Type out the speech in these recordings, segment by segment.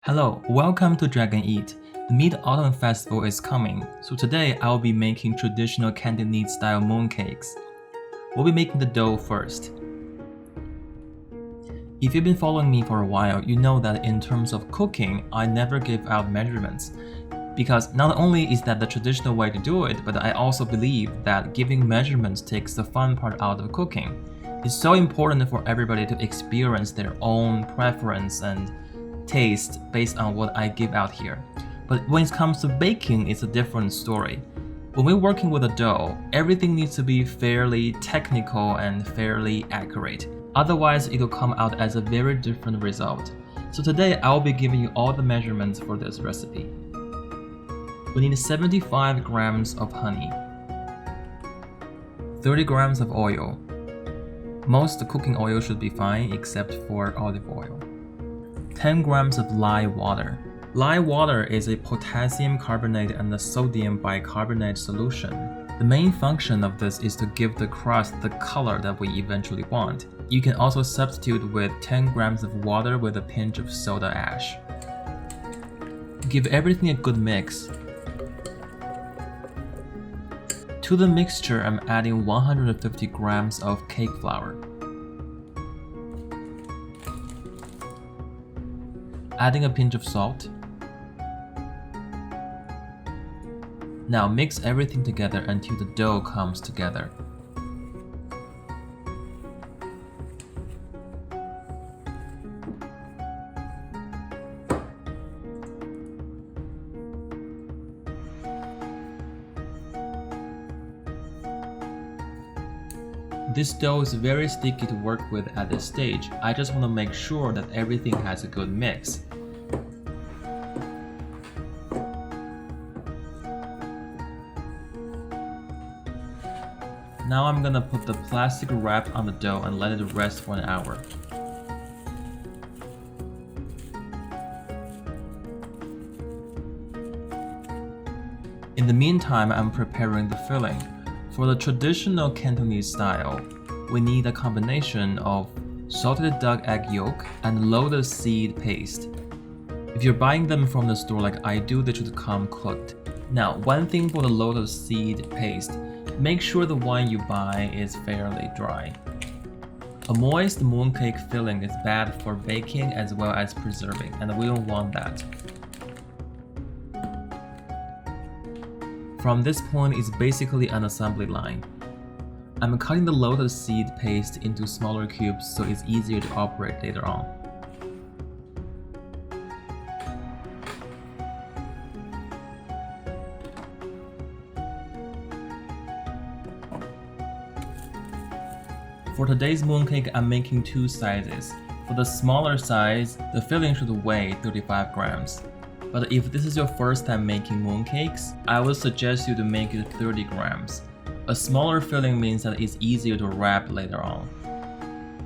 Hello, welcome to Dragon Eat. The Mid-Autumn Festival is coming, so today I will be making traditional Cantonese style mooncakes. We'll be making the dough first. If you've been following me for a while, you know that in terms of cooking, I never give out measurements. Because not only is that the traditional way to do it, but I also believe that giving measurements takes the fun part out of cooking. It's so important for everybody to experience their own preference and taste based on what I give out here. But when it comes to baking, it's a different story. When we're working with a dough, everything needs to be fairly technical and fairly accurate. Otherwise, it'll come out as a very different result. So today, I'll be giving you all the measurements for this recipe. We need 75 grams of honey, 30 grams of oil. Most cooking oil should be fine except for olive oil. 10 grams of lye water. Lye water is a potassium carbonate and a sodium bicarbonate solution. The main function of this is to give the crust the color that we eventually want. You can also substitute with 10 grams of water with a pinch of soda ash. Give everything a good mix. To the mixture, I'm adding 150 grams of cake flour. Adding a pinch of salt. Now mix everything together until the dough comes together. This dough is very sticky to work with at this stage. I just want to make sure that everything has a good mix. Now I'm gonna put the plastic wrap on the dough and let it rest for an hour. In the meantime, I'm preparing the filling. For the traditional Cantonese style, we need a combination of salted duck egg yolk and lotus seed paste. If you're buying them from the store like I do, they should come cooked. Now, one thing for the lotus seed paste, make sure the one you buy is fairly dry. A moist mooncake filling is bad for baking as well as preserving, and we don't want that. From this point, it's basically an assembly line. I'm cutting the lotus seed paste into smaller cubes so it's easier to operate later on. For today's mooncake, I'm making two sizes. For the smaller size, the filling should weigh 35 grams. But if this is your first time making mooncakes, I would suggest you to make it 30 grams. A smaller filling means that it's easier to wrap later on.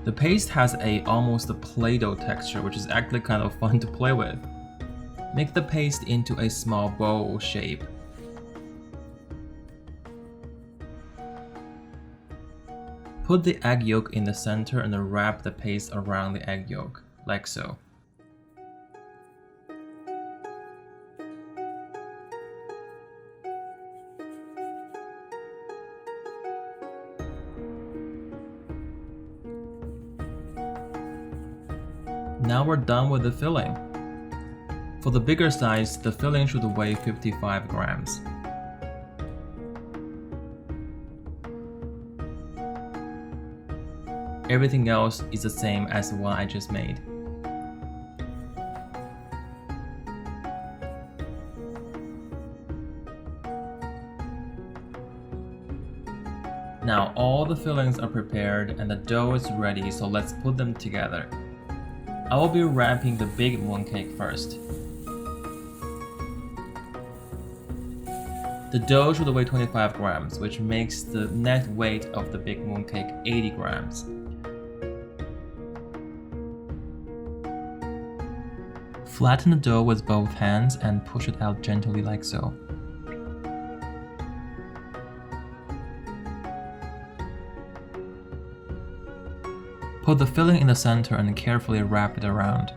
The paste has almost a Play-Doh texture, which is actually kind of fun to play with. Make the paste into a small bowl shape. Put the egg yolk in the center and wrap the paste around the egg yolk, like so. Now we're done with the filling. For the bigger size, the filling should weigh 55 grams. Everything else is the same as the one I just made. Now all the fillings are prepared and the dough is ready, so let's put them together. I will be wrapping the big mooncake first. The dough should weigh 25 grams, which makes the net weight of the big mooncake 80 grams. Flatten the dough with both hands and push it out gently like so. Put the filling in the center and carefully wrap it around.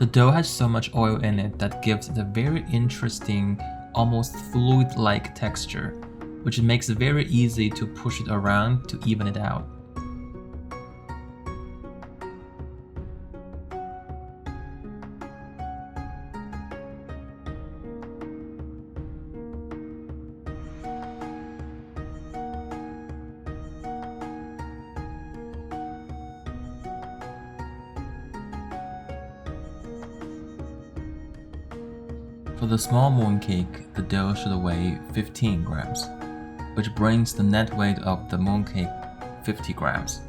The dough has so much oil in it that gives it a very interesting, almost fluid-like texture, which makes it very easy to push it around to even it out. For the small mooncake, the dough should weigh 15 grams, which brings the net weight of the mooncake 50 grams.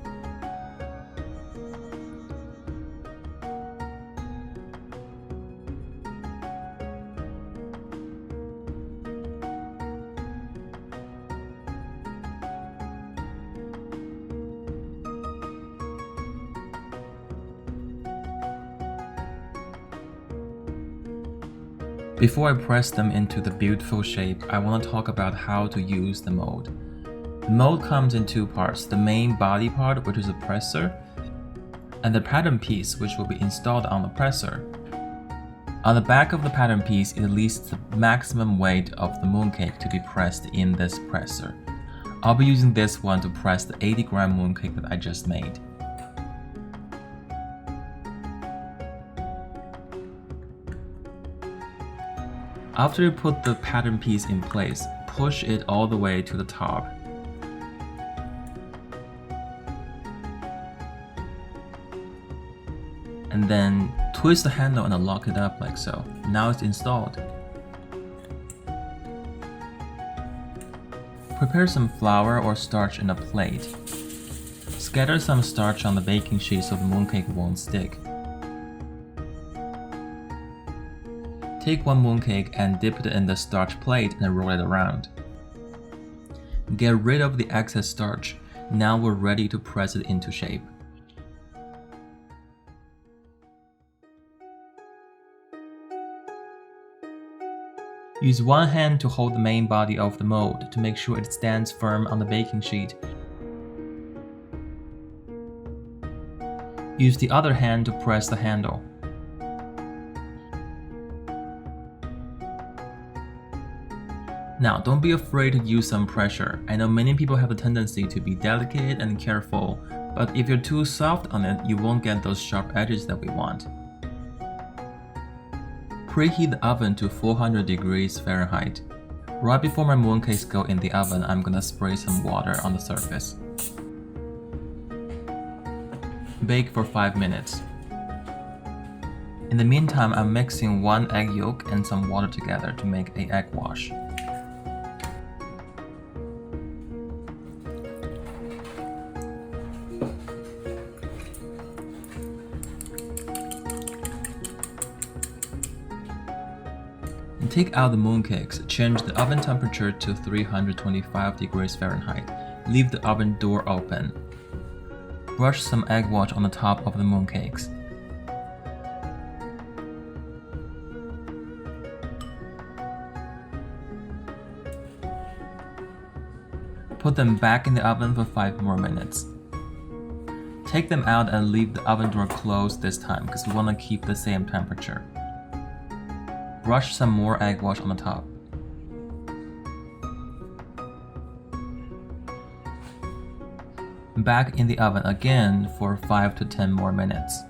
Before I press them into the beautiful shape, I want to talk about how to use the mold. The mold comes in two parts, the main body part, which is a presser, and the pattern piece, which will be installed on the presser. On the back of the pattern piece, it lists the maximum weight of the mooncake to be pressed in this presser. I'll be using this one to press the 80-gram mooncake that I just made. After you put the pattern piece in place, push it all the way to the top. And then twist the handle and lock it up like so. Now it's installed. Prepare some flour or starch in a plate. Scatter some starch on the baking sheet so the mooncake won't stick. Take one mooncake and dip it in the starch plate and roll it around. Get rid of the excess starch. Now we're ready to press it into shape. Use one hand to hold the main body of the mold to make sure it stands firm on the baking sheet. Use the other hand to press the handle. Now, don't be afraid to use some pressure. I know many people have the tendency to be delicate and careful, but if you're too soft on it, you won't get those sharp edges that we want. Preheat the oven to 400 degrees Fahrenheit. Right before my mooncakes go in the oven, I'm gonna spray some water on the surface. Bake for 5 minutes. In the meantime, I'm mixing 1 egg yolk and some water together to make an egg wash. Take out the mooncakes, change the oven temperature to 325 degrees Fahrenheit. Leave the oven door open. Brush some egg wash on the top of the mooncakes. Put them back in the oven for 5 more minutes. Take them out and leave the oven door closed this time because we want to keep the same temperature. Brush some more egg wash on the top. Back in the oven again for 5 to 10 more minutes.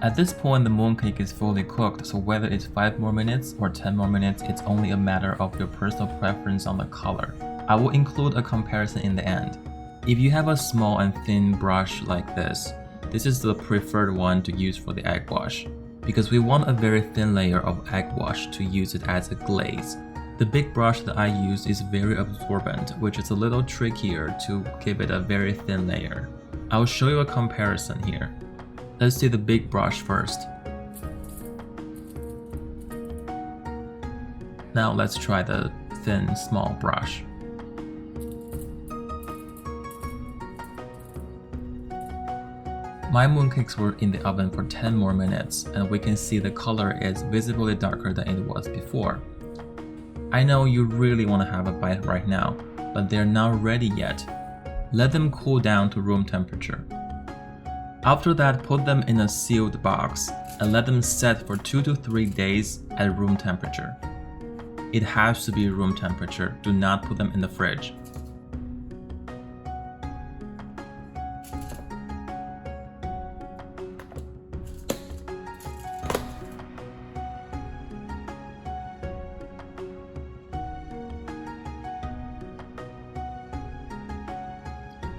At this point, the mooncake is fully cooked, so whether it's 5 more minutes or 10 more minutes, it's only a matter of your personal preference on the color. I will include a comparison in the end. If you have a small and thin brush like this is the preferred one to use for the egg wash, because we want a very thin layer of egg wash to use it as a glaze. The big brush that I use is very absorbent, which is a little trickier to give it a very thin layer. I'll show you a comparison here. Let's do the big brush first. Now let's try the thin, small brush. My mooncakes were in the oven for 10 more minutes, and we can see the color is visibly darker than it was before. I know you really want to have a bite right now, but they're not ready yet. Let them cool down to room temperature. After that, put them in a sealed box and let them set for 2 to 3 days at room temperature. It has to be room temperature, do not put them in the fridge.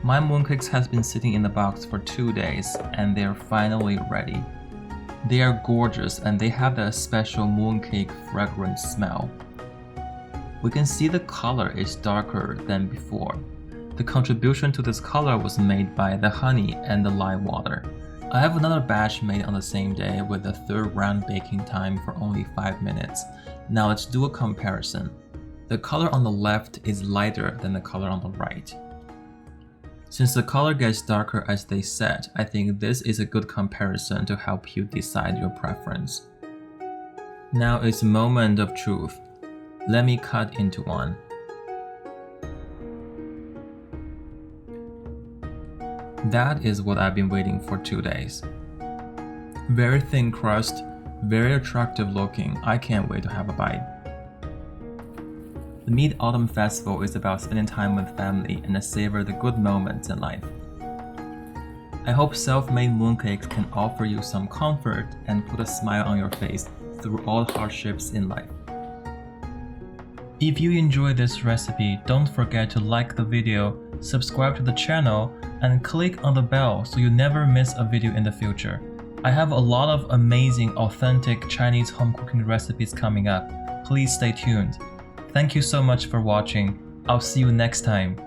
My mooncakes has been sitting in the box for 2 days and they are finally ready. They are gorgeous and they have that special mooncake fragrant smell. We can see the color is darker than before. The contribution to this color was made by the honey and the lye water. I have another batch made on the same day with a 3rd round baking time for only 5 minutes. Now let's do a comparison. The color on the left is lighter than the color on the right. Since the color gets darker as they set, I think this is a good comparison to help you decide your preference. Now it's a moment of truth. Let me cut into one. That is what I've been waiting for 2 days. Very thin crust, very attractive looking. I can't wait to have a bite. The Mid-Autumn Festival is about spending time with family and savor the good moments in life. I hope self-made mooncakes can offer you some comfort and put a smile on your face through all hardships in life. If you enjoyed this recipe, don't forget to like the video, subscribe to the channel, and click on the bell so you never miss a video in the future. I have a lot of amazing, authentic Chinese home cooking recipes coming up. Please stay tuned. Thank you so much for watching. I'll see you next time.